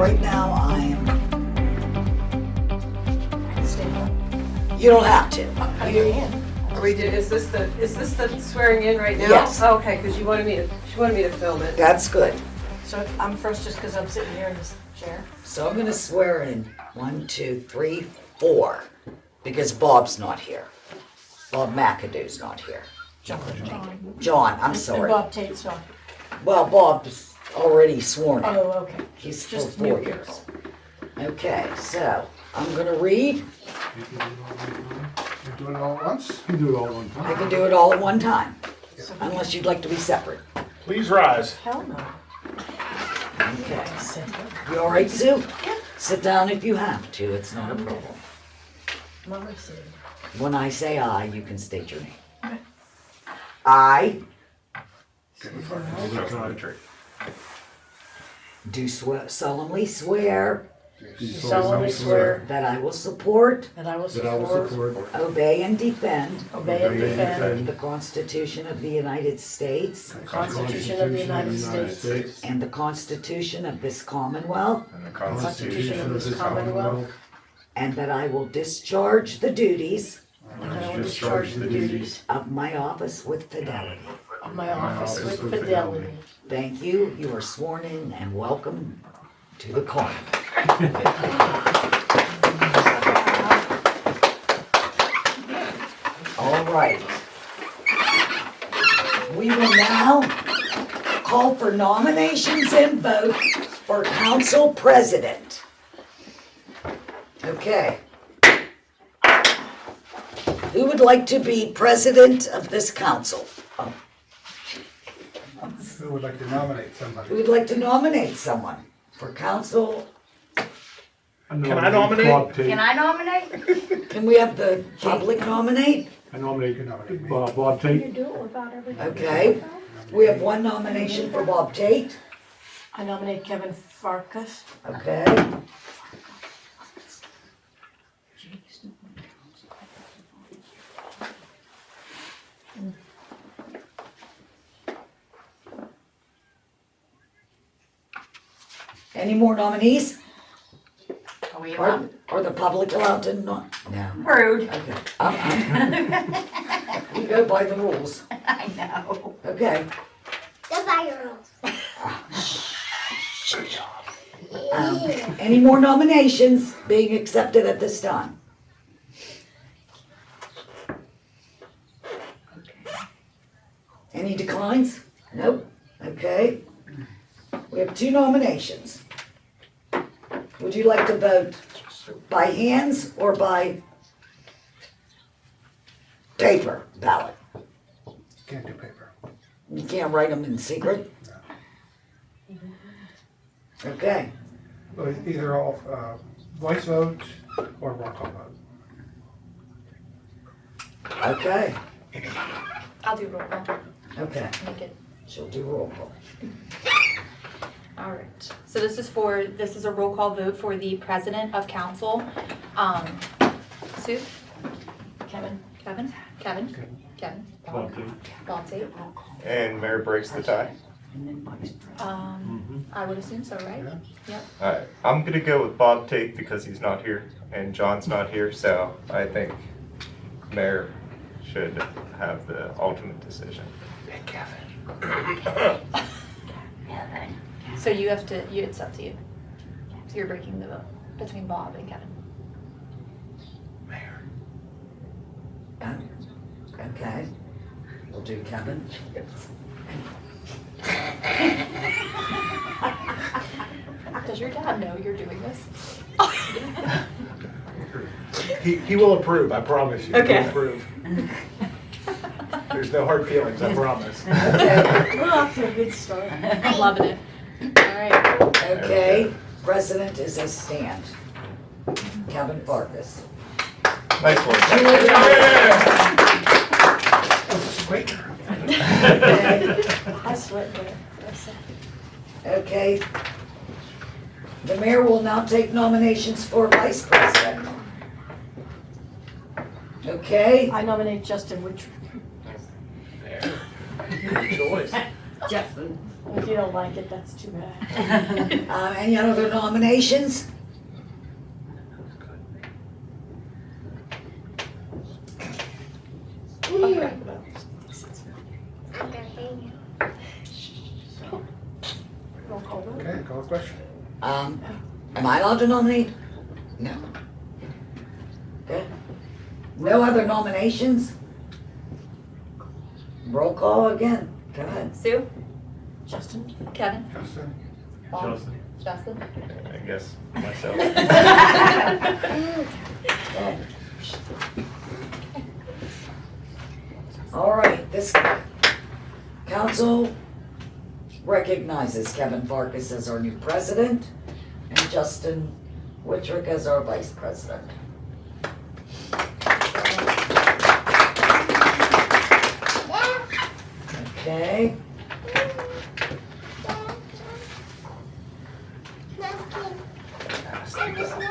right now you don't have to. Are we doing, is this the swearing in right now? Yes. Oh, okay, because she wanted me to film it. That's good. So I'm first just because I'm sitting here in this chair. So I'm gonna swear in 1, 2, 3, 4, because Bob's not here. Bob McAdoo's not here. John, I'm sorry. And Bob Tate's not. Well, Bob's already sworn in. Oh, okay. He's for Just 4 new years. people. Okay, so I'm gonna read. You do it all at once? You do it all at one I time. can do it all at one time, unless you'd like to be separate. Please rise. Hell no. Okay. You all right, Sue? Sit down if you have to. It's not a problem. Mama said. When I say I, you can state your name. I do solemnly swear Do solemnly swear that I will support, that I will that I will support, support, obey, and defend obey, and defend the Constitution of the United States the Constitution of the United States and the Constitution of this Commonwealth, And the the Constitution of this Commonwealth, and that I will discharge the duties and that I will discharge the duties of my office with fidelity. of my office with fidelity. Thank you. You are sworn in and welcome to the call. All right. We will now call for nominations and vote for council president. Okay. Who would like to be president of this council? who would like to nominate Who somebody? would like to nominate someone for council? Can I nominate? Bob Tate. Can I nominate? Can we have the public nominate? I nominate, you nominate me. You Bob Tate. do it without everything. Okay. We have one nomination for Bob Tate. I nominate Kevin Farkas. Okay. Any more nominees? Are we Are, allowed? are the public allowed to not? No. Rude. Okay. We go by the rules. I know. Okay. The virals. Any more nominations being accepted at this time? Any declines? Nope. Okay. We have 2 nominations. Would you like to vote by hands or by paper ballot? Can't do paper. You can't write them in secret? Okay. Well, either all, voice vote or roll call vote. Okay. I'll do roll call. Okay. Make it. She'll do roll call. All right. So this is a roll call vote for the president of council. Sue? Kevin. Kevin? Bob Tate. Bob Tate? And Mayor breaks the tie. And then vice president. I would assume so, right? Yep. Alright, I'm gonna go with Bob Tate because he's not here and John's not here, so I think Mayor should have the ultimate decision. So you have to, it's up to you. So you're breaking the vote between Bob and Kevin. Okay. We'll do Kevin. Does your dad know you're doing this? He will approve, I promise you. Okay. He'll approve. There's no hard feelings, I promise. We're off to a good start. I'm loving it. All right. Okay. President is a stand. Kevin Farkas. Nice work. Wait. I sweat there. Okay. The mayor will now take nominations for vice president. Okay. I nominate Justin Woodruff. Good choice. Justin. If you don't like it, that's too bad. Any other nominations? Okay. Roll call vote. Okay, call the question. Am I allowed to nominate? No. Okay. No other nominations? Roll call again. Go ahead. Sue, Justin. Kevin, Justin? Bob, Justin. I guess myself. All right, this council recognizes Kevin Farkas as our new president and Justin Wittrick as our vice president. Okay,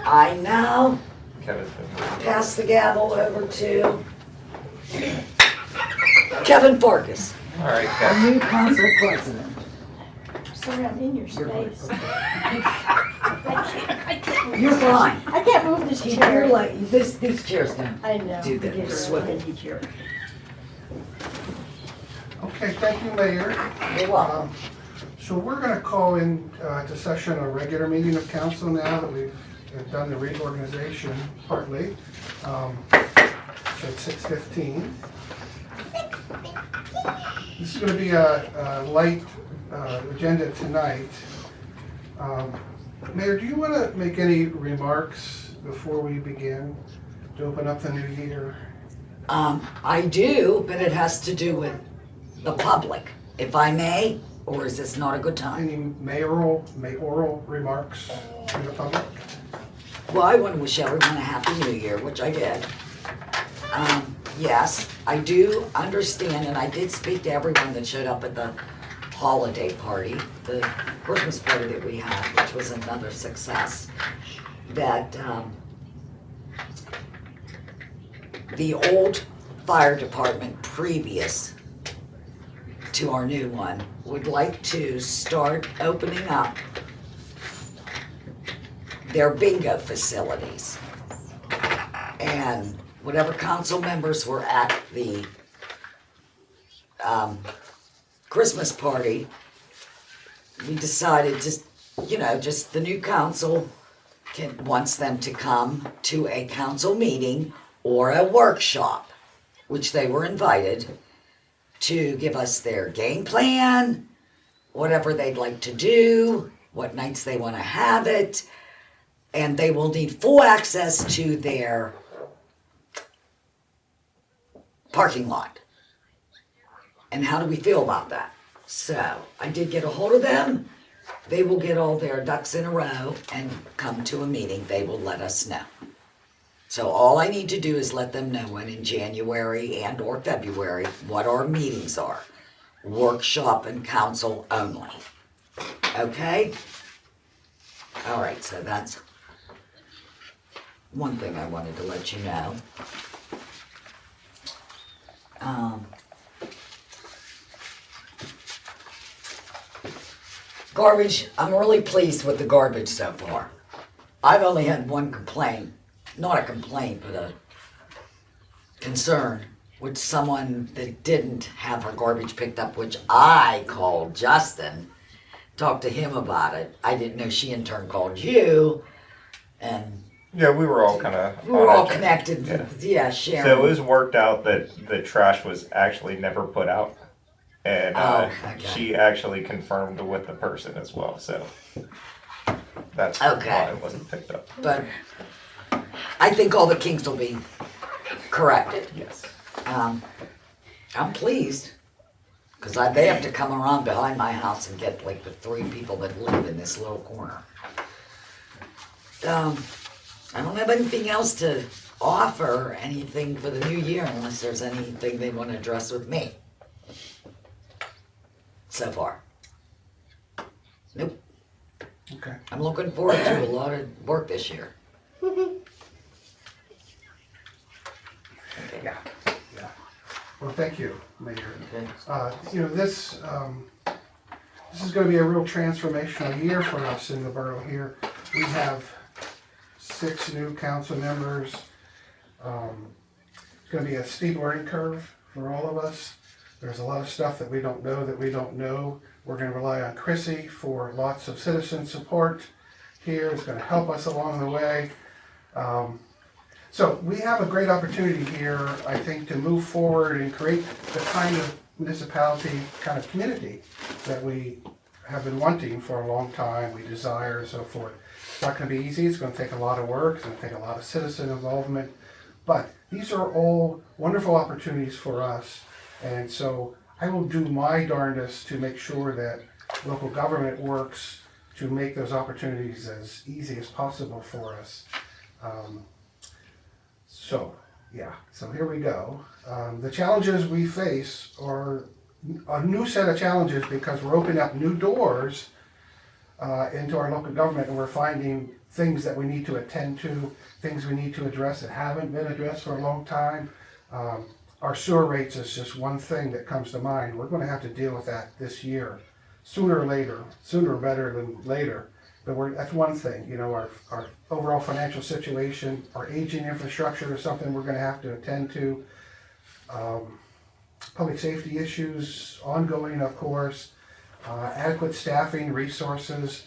I now Kevin's been. pass the gavel over to Kevin Farkas, All right, our Kevin. new council president. Sorry, I'm in your space. I can't move. You're fine. I can't move this You're chair. like, these chairs don't. I know. Do that. Give her a Swivel. windy chair. Okay, thank you, Mayor. You're welcome. So we're going to call in to session a regular meeting of council now that we've done the reorganization partly. So it's 6:15. This is going to be a light agenda tonight. Mayor, do you want to make any remarks before we begin to open up the new year? I do, but it has to do with the public, if I may, or is this not a good time? Any mayoral remarks to the public? Well, I want to wish everyone a happy new year, which I did. Yes, I do understand, and I did speak to everyone that showed up at the holiday party, the Christmas party that we had, which was another success, that the old fire department previous to our new one would like to start opening up their bingo facilities. And whatever council members were at the Christmas party, we decided just the new council wants them to come to a council meeting or a workshop, which they were invited to give us their game plan, whatever they'd like to do, what nights they want to have it, and they will need full access to their parking lot. And how do we feel about that? So I did get a hold of them. They will get all their ducks in a row and come to a meeting. They will let us know. So all I need to do is let them know when in January and or February what our meetings are. Workshop and council only. Okay? All right, so that's one thing I wanted to let you know. Garbage, I'm really pleased with the garbage so far. I've only had one complaint, not a complaint, but a concern with someone that didn't have her garbage picked up, which I called Justin, talked to him about it. I didn't know she in turn called you, and Yeah, we were all kind of. we were all connected. Yeah, Sharon. So it was worked out that the trash was actually never put out. And Okay. she actually confirmed with the person as well, so that's Okay. why it wasn't picked up. But I think all the kinks will be corrected. Yes. I'm pleased, because they have to come around behind my house and get like the 3 people that live in this little corner. I don't have anything else to offer, anything for the new year, unless there's anything they want to address with me. So far. Nope. Okay. I'm looking forward to a lot of work this year. Yeah. Well, thank you, Mayor. Okay. This This is going to be a real transformational year for us in the borough here. We have 6 new council members. It's going to be a steep learning curve for all of us. There's a lot of stuff that we don't know. We're going to rely on Chrissy for lots of citizen support here. It's going to help us along the way. So we have a great opportunity here, I think, to move forward and create the kind of municipality, kind of community that we have been wanting for a long time, we desire and so forth. It's not going to be easy, it's going to take a lot of work, it's going to take a lot of citizen involvement, but these are all wonderful opportunities for us, and so I will do my darndest to make sure that local government works to make those opportunities as easy as possible for us. So here we go. The challenges we face are a new set of challenges because we're opening up new doors into our local government, and we're finding things that we need to attend to, things we need to address that haven't been addressed for a long time. Our sewer rates is just one thing that comes to mind. We're going to have to deal with that this year, sooner or later, sooner better than later. But that's one thing, you know, our overall financial situation, our aging infrastructure is something we're going to have to attend to. Public safety issues, ongoing, of course, adequate staffing, resources,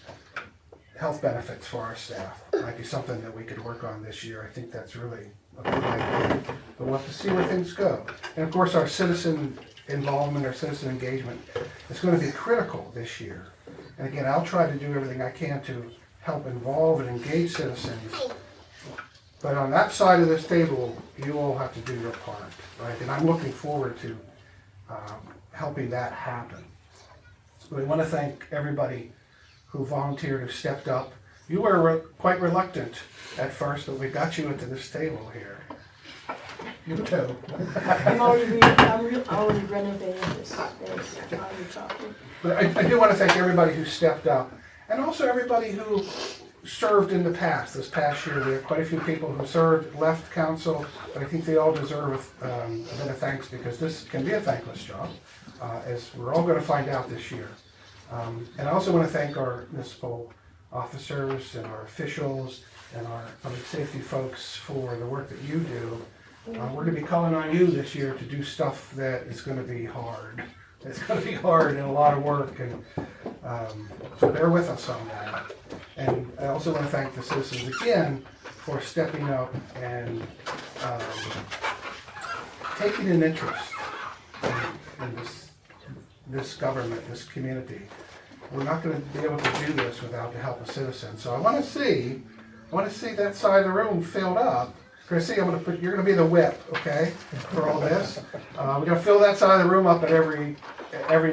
health benefits for our staff. Might be something that we could work on this year. I think that's really a good idea. But we'll have to see where things go. And of course, our citizen involvement, our citizen engagement is going to be critical this year. And again, I'll try to do everything I can to help involve and engage citizens. But on that side of this table, you all have to do your part, right? And I'm looking forward to helping that happen. So we want to thank everybody who volunteered, who stepped up. You were quite reluctant at first, but we got you into this table here. You too. I'm already renovating this space while you're talking. But I do want to thank everybody who stepped up, and also everybody who served in the past. This past year, we have quite a few people who served, left council, but I think they all deserve a bit of thanks because this can be a thankless job, as we're all going to find out this year. And I also want to thank our municipal officers and our officials and our public safety folks for the work that you do. We're going to be calling on you this year to do stuff that is going to be hard. It's going to be hard and a lot of work, and so bear with us on that. And I also want to thank the citizens again for stepping up and taking an interest in this government, this community. We're not going to be able to do this without the help of citizens. So I want to see that side of the room filled up. Chrissy, you're going to be the whip, okay, for all this. We're going to fill that side of the room up at every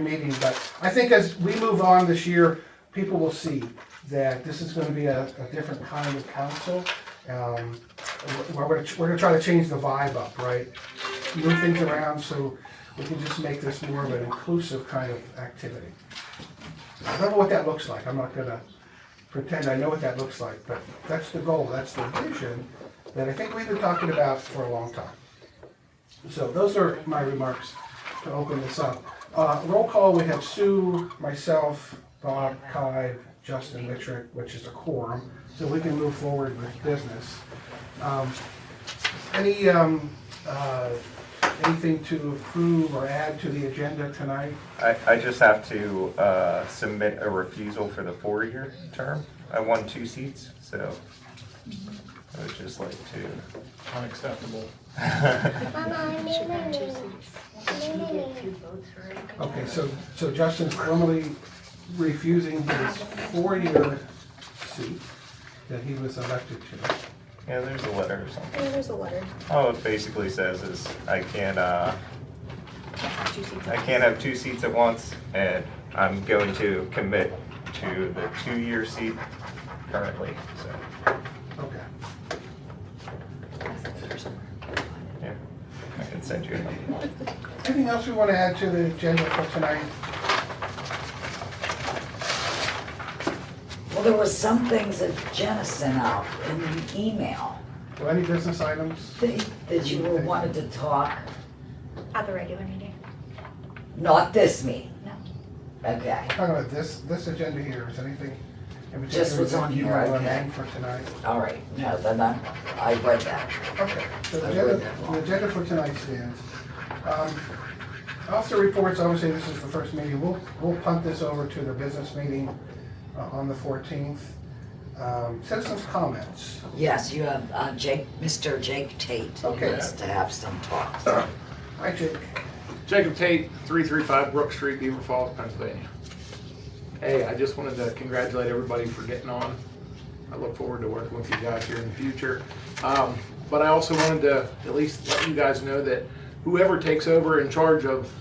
meeting. But I think as we move on this year, people will see that this is going to be a different kind of council. We're going to try to change the vibe up, right? Move things around so we can just make this more of an inclusive kind of activity. I don't know what that looks like. I'm not going to pretend I know what that looks like, but that's the goal. That's the vision that I think we've been talking about for a long time. So those are my remarks to open this up. Roll call, we have Sue, myself, Bob, Kai, Justin, Mittrick, which is a quorum, so we can move forward with business. Anything to approve or add to the agenda tonight? I just have to submit a refusal for the 4-year term. I won 2 seats, so I would just like to. Unacceptable. Okay, so Justin's formally refusing his 4-year seat that he was elected to. Yeah, there's a letter or something. Yeah, there's a letter. All it basically says is I can't have 2 seats at once, and I'm going to commit to the 2-year seat currently, so. Okay. Yeah, I can send you another. Anything else we want to add to the agenda for tonight? Well, there were some things that Jenna sent out in the email Well, any business items? that you wanted to talk, At the regular meeting. not this meeting. No. Okay, Talking about this agenda here, is anything in particular Just what's on that you here, want to okay. name for tonight? all right, no, then I read that. Okay, so I've the read agenda, that the one. agenda for tonight stands. Officer reports, obviously this is the first meeting, we'll punt this over to the business meeting on the 14th. Citizens' comments. Yes, you have Mr. Jake Tate, who Okay. wants to have some talk. Hi, Jake. Jacob Tate, 335 Brook Street, Beaver Falls, Pennsylvania. Hey, I just wanted to congratulate everybody for getting on. I look forward to working with you guys here in the future. But I also wanted to at least let you guys know that whoever takes over in charge of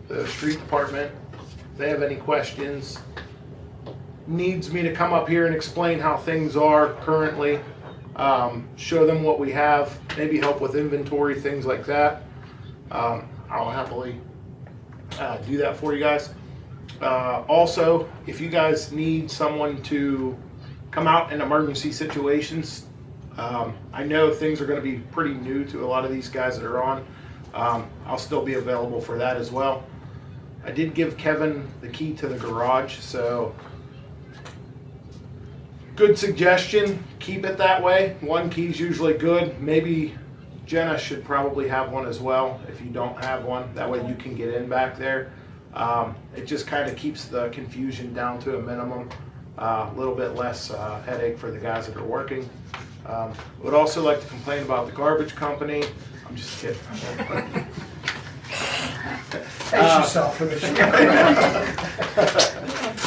the street department, if they have any questions, needs me to come up here and explain how things are currently, show them what we have, maybe help with inventory, things like that. I'll happily do that for you guys. Also, if you guys need someone to come out in emergency situations, I know things are going to be pretty new to a lot of these guys that are on. I'll still be available for that as well. I did give Kevin the key to the garage, so good suggestion, keep it that way. One key's usually good. Maybe Jenna should probably have one as well if you don't have one. That way you can get in back there. It just kind of keeps the confusion down to a minimum. A little bit less headache for the guys that are working. Would also like to complain about the garbage company. I'm just kidding. Face yourself for this year.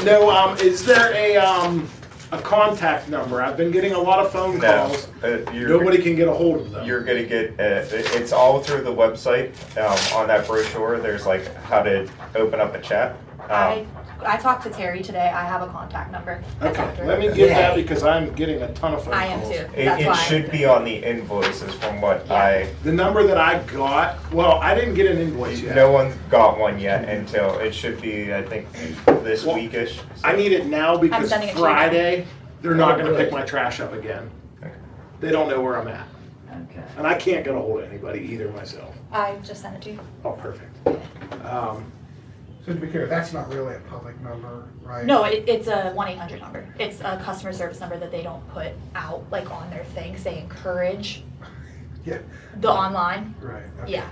No, is there a contact number? I've been getting a lot of phone No, calls. you're, Nobody can get a hold of them. you're gonna get, it's all through the website. On that brochure, there's like how to open up a chat. I talked to Terry today. I have a contact number. I talked to Okay, her. let me get that Yay. because I'm getting a ton of phone calls. I am too. It, That's it why. should be on the invoices from what Yeah. The number that I got, well, I didn't get an invoice yet. no one's got one yet until, it should be, I think, this Well, weekish. I need it now because sending it to you now. Friday, they're not Oh, gonna pick good. my trash up again. Okay. They don't know where I'm at. Okay. And I can't get a hold of anybody either myself. I just sent it to you. Oh, perfect. So to be clear, that's not really a public number, right? No, it's a 1-800 number. It's a customer service number that they don't put out like on their things. They encourage Yeah, the online. right. Okay. Yeah.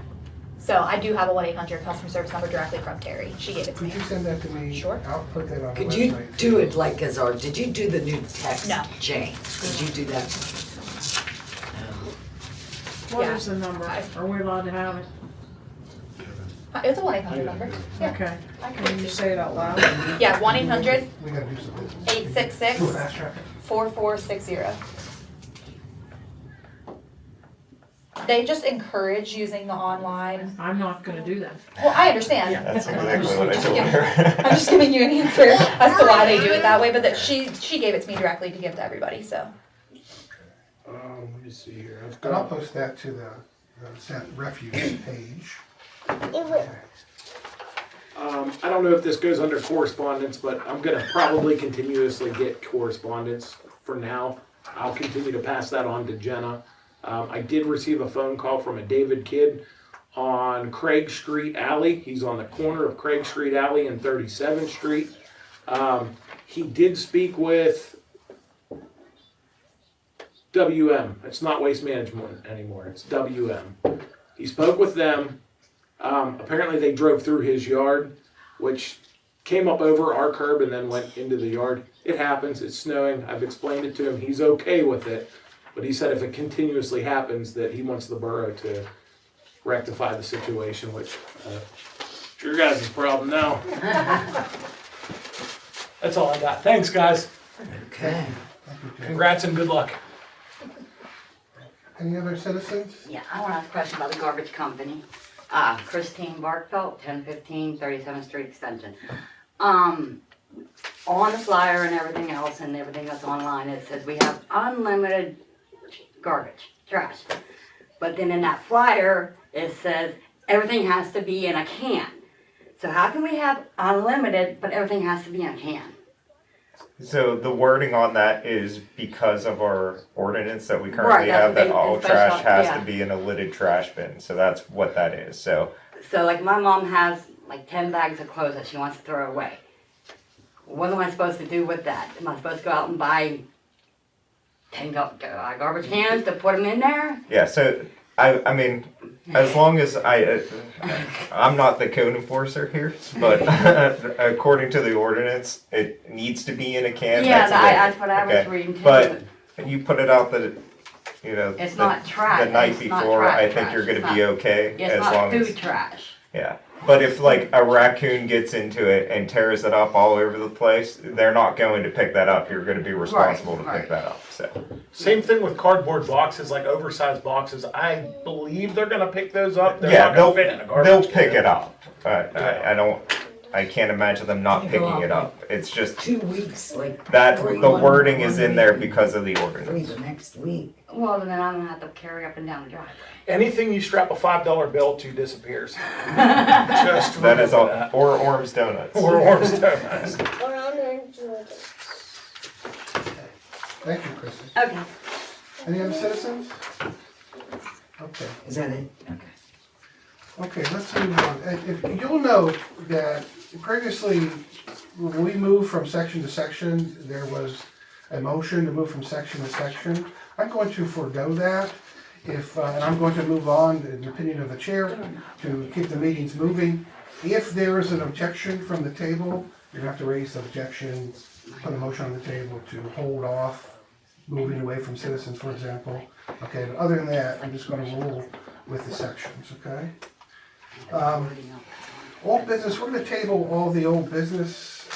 So I do have a 1-800 customer service number directly from Terry. She gave it to Could me. you send that to me? Sure. I'll put that on the Could website. you do it like as our, did you do the new text, No. Jane? Could you do that? What Yeah. is the number? Are we allowed to have it? It's a 1-800 number. Yeah. Okay. I can Can you say it out loud? Yeah, 1-800 We gotta do some business. 866 Fast track it. 4460. They just encourage using the online. I'm not gonna do that. Well, I understand. That's I'm exactly just- what I just told giving- her. I'm just giving you an answer as to why they do it that way, but that she gave it to me directly to give to everybody, so. Let me see here. I've And I'll got, post that to the Sent Refuge page. I don't know if this goes under correspondence, but I'm gonna probably continuously get correspondence for now. I'll continue to pass that on to Jenna. I did receive a phone call from a David Kidd on Craig Street Alley. He's on the corner of Craig Street Alley and 37th Street. He did speak with WM. It's not Waste Management anymore. It's WM. He spoke with them. Apparently they drove through his yard, which came up over our curb and then went into the yard. It happens. It's snowing. I've explained it to him. He's okay with it. But he said if it continuously happens that he wants the borough to rectify the situation, which it's your guys' problem now. That's all I got. Thanks, guys. Okay. Thank you, Jim. Congrats and good luck. Any other citizens? Yeah, I want to ask a question about the garbage company. Christine Barkfeld, 1015 37th Street Extension. On the flyer and everything else and everything that's online, it says we have unlimited garbage, trash. But then in that flyer, it says everything has to be in a can. So how can we have unlimited, but everything has to be in a can? So the wording on that is because of our ordinance that we currently Right, that's have, what that they- all it's trash special, has yeah. to be in a lidded trash bin. So that's what that is. So So like my mom has like 10 bags of clothes that she wants to throw away. what am I supposed to do with that? Am I supposed to go out and buy 10 garbage cans to put them in there? Yeah, so I mean, as long as I'm not the code enforcer here, but according to the ordinance, it needs to be in a can. Yeah, That's that's what I was okay. reading too. But you put it out that, you know, It's not trash. the night It's not before, trash, I think trash. you're gonna It's be not- okay, It's as not long food as, trash. yeah. But if like a raccoon gets into it and tears it up all over the place, they're not going to pick that up. You're gonna be responsible to right. pick that up, so. Same thing with cardboard boxes, like oversized boxes. I believe they're gonna pick those up. They're Yeah, not gonna fit in a garbage they'll can. pick it up. I can't imagine them not You go picking it out up. It's just 2 weeks, like. that three the one- wording is in there week, because of the 3 ordinance. the next week. Well, then I'm gonna have to carry up and down the driveway. Anything you strap a $5 bill to disappears. Just That is all, remember that. or Orm's Donuts. Or orange donuts. Thank you, Kristen. Okay. Any other citizens? Okay. Is that it? Okay. Okay, let's move on. If you'll note that previously, when we moved from section to section, there was a motion to move from section to section. I'm going to forego that if, and I'm going to move on, in the opinion of the chair, to keep the meetings moving. If there is an objection from the table, you're gonna have to raise the objection, put a motion on the table to hold off moving away from citizens, for example. Okay, but other than that, I'm just gonna rule with the sections, okay? Old business, we're gonna table all the old business.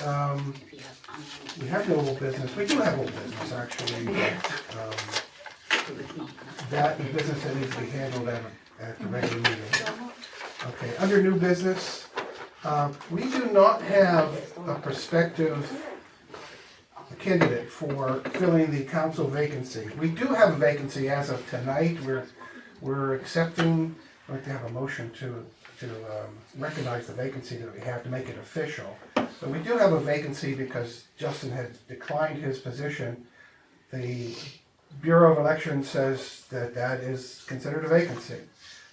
We have no old business, we do have old business, actually. That is business that needs to be handled at the regular meeting. Okay, under new business, we do not have a prospective candidate for filling the council vacancy. We do have a vacancy as of tonight. We're accepting, I'd like to have a motion to recognize the vacancy that we have to make it official. So we do have a vacancy because Justin had declined his position. The Bureau of Elections says that that is considered a vacancy.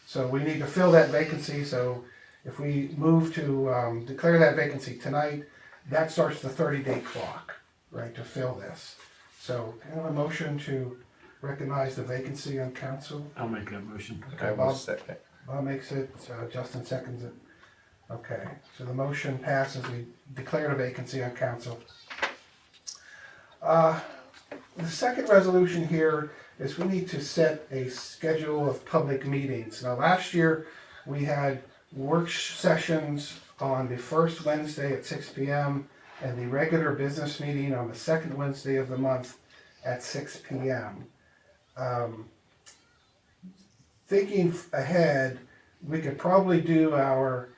So we need to fill that vacancy, so if we move to declare that vacancy tonight, that starts the 30-day clock, right, to fill this. So can I have a motion to recognize the vacancy on council? I'll make that motion. I will second. Bob makes it, Justin seconds it. Okay, so the motion passes, we declare a vacancy on council. The second resolution here is we need to set a schedule of public meetings. Now, last year, we had work sessions on the first Wednesday at 6 p.m. and the regular business meeting on the second Wednesday of the month at 6 p.m. Thinking ahead, we could probably do our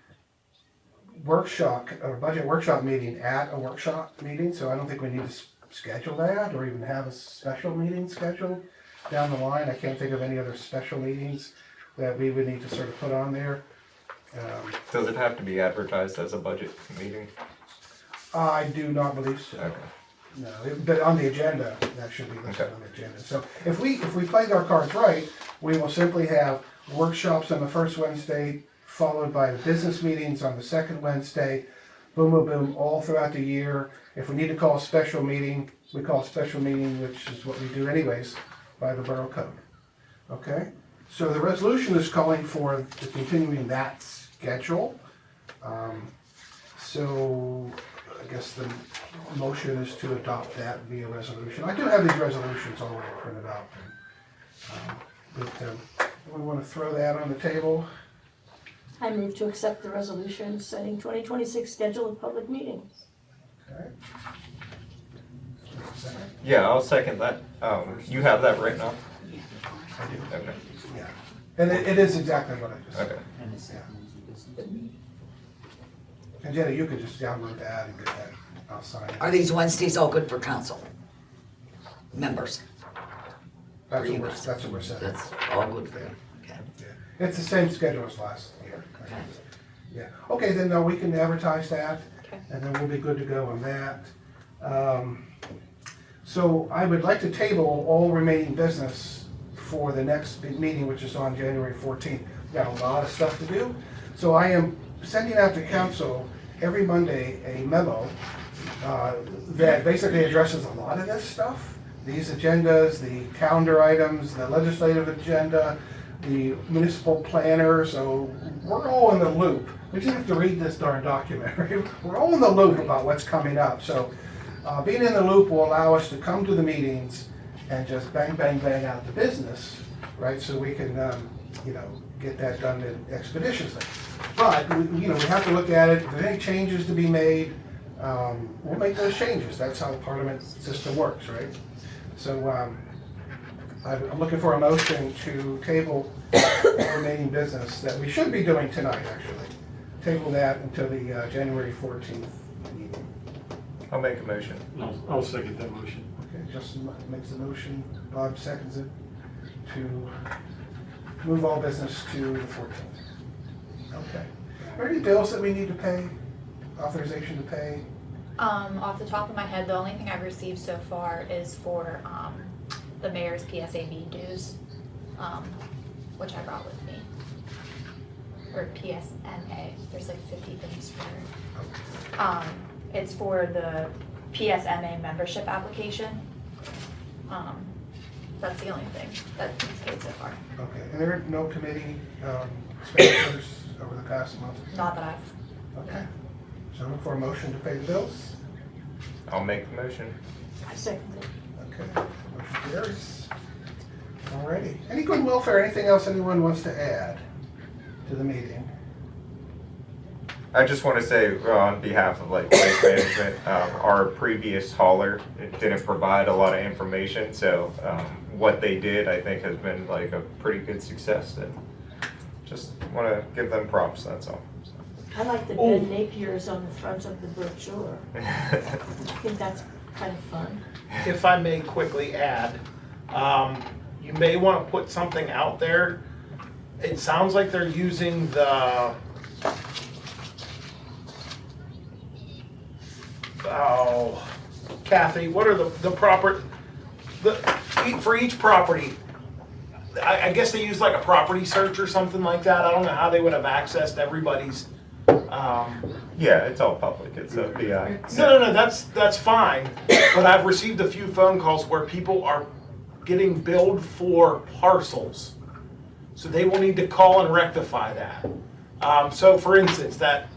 workshop, or budget workshop meeting at a workshop meeting, so I don't think we need to schedule that or even have a special meeting scheduled down the line. I can't think of any other special meetings that we would need to sort of put on there. Does it have to be advertised as a budget meeting? I do not believe so. Okay. No, but on the agenda, that should be listed Okay. on the agenda. So if we played our cards right, we will simply have workshops on the first Wednesday, followed by the business meetings on the second Wednesday, boom, boom, boom, all throughout the year. If we need to call a special meeting, we call a special meeting, which is what we do anyways by the borough code. Okay? So the resolution is calling for the continuing that schedule. So I guess the motion is to adopt that via resolution. I do have these resolutions already printed out. But we want to throw that on the table. I move to accept the resolution setting 2026 schedule of public meetings. Okay. Second? Yeah, I'll second that. You have that right now? I do. Okay. Yeah. And it is exactly what I just said. Okay. Yeah. And Jenny, you could just download that and get that. I'll sign it. Are these Wednesdays all good for council members? That's what we're saying. That's all good for you, okay. Yeah. It's the same schedule as last year. Yeah. Okay, then we can advertise that, and then we'll be good to go on that. So I would like to table all remaining business for the next big meeting, which is on January 14th. We've got a lot of stuff to do. So I am sending out to council every Monday a memo that basically addresses a lot of this stuff. These agendas, the calendar items, the legislative agenda, the municipal planner, so we're all in the loop. We just have to read this darn document, right? We're all in the loop about what's coming up. So being in the loop will allow us to come to the meetings and just bang, bang, bang out the business, right? So we can, get that done expeditiously. But, we have to look at it. If there's any changes to be made, we'll make those changes. That's how the parliament system works, right? So I'm looking for a motion to table the remaining business that we should be doing tonight, actually. Table that until the January 14th meeting. I'll make a motion. I'll second that motion. Okay, Justin makes the motion, Bob seconds it, to move all business to the 14th. Okay. Are there any bills that we need to pay, authorization to pay? Off the top of my head, the only thing I've received so far is for, the mayor's PSAB dues, which I brought with me. Or PSMA, there's like 50 things for it. It's for the PSMA membership application. That's the only thing that he's paid so far. Okay, and there are no committee expenditures over the past month? Not that I've, Okay. So I'm looking for a motion to pay the bills. I'll make the motion. I second it. Okay, motion carries. Alrighty. Any good welfare, anything else anyone wants to add to the meeting? I just want to say on behalf of like waste management, our previous hauler didn't provide a lot of information, so what they did I think has been like a pretty good success, and just want to give them props, that's all. I like the Ben Napiers on the front of the brochure. I think that's kind of fun. If I may quickly add, you may want to put something out there. It sounds like they're using the, Kathy, what are the proper, for each property, I guess they use like a property search or something like that. I don't know how they would have accessed everybody's. Yeah, it's all public, it's a BI. No, that's fine. But I've received a few phone calls where people are getting billed for parcels. So they will need to call and rectify that. So for instance, that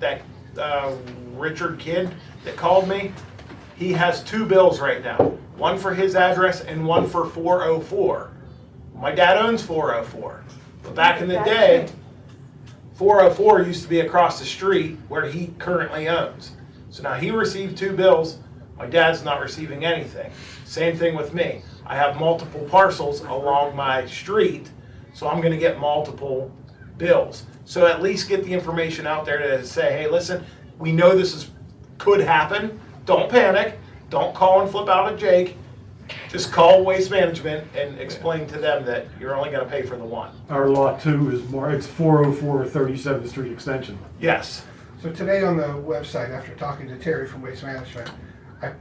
Richard kid that called me, he has 2 bills right now. One for his address and one for 404. My dad owns 404. But back in the day, 404 used to be across the street where he currently owns. So now he received 2 bills. My dad's not receiving anything. Same thing with me. I have multiple parcels along my street, so I'm going to get multiple bills. So at least get the information out there to say, hey, listen, we know this could happen. Don't panic. Don't call and flip out at Jake. Just call Waste Management and explain to them that you're only going to pay for the one. Our lot 2 is it's 404 37th Street Extension. Yes. So today on the website, after talking to Terry from Waste Management,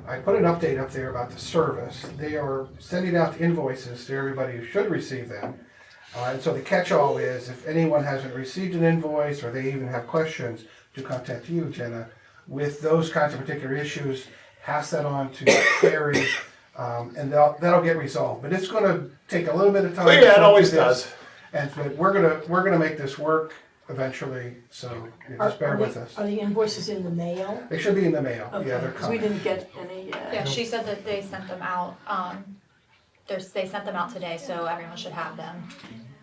I put an update up there about the service. They are sending out invoices to everybody who should receive them. And so the catch-all is if anyone hasn't received an invoice or they even have questions, to contact you, Jenna, with those kinds of particular issues. Pass that on to Terry, and that'll get resolved. But it's going to take a little bit of time. But yeah, it always does. And but we're gonna make this work eventually. So just bear with us. Are the invoices in the mail? They should be in the mail. Okay, Yeah, they're 'cause we coming. didn't get any yet. yeah, she said that they sent them out, they sent them out today, so everyone should have them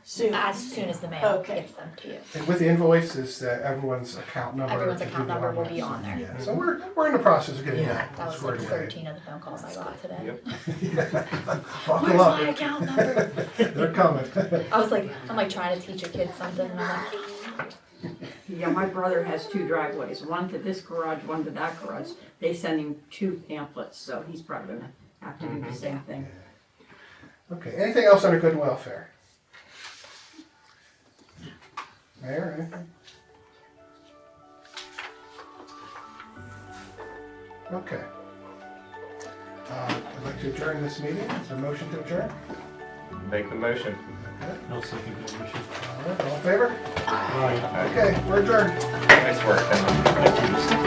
Soon. as soon as the mail Okay. gets them to you. And with the invoices, everyone's account number. Everyone's to account do number will that. be on there. Yeah, so we're in the process of getting that That was squared like away. 13 of the phone calls I got today. Buckle Where's up. my account number? They're coming. I'm like trying to teach a kid something, and I'm like, Yeah, my brother has 2 driveways, one to this garage, one to that garage. They send him 2 pamphlets, so he's probably gonna have to do the same thing. Okay, anything else under good and welfare? Mayor, anything? Okay. I'd like to adjourn this meeting. Is there a motion to adjourn? Make the motion. I'll second that motion. All right, all in favor? Aye. Okay, we're adjourned. Nice work, Emma. Thank you.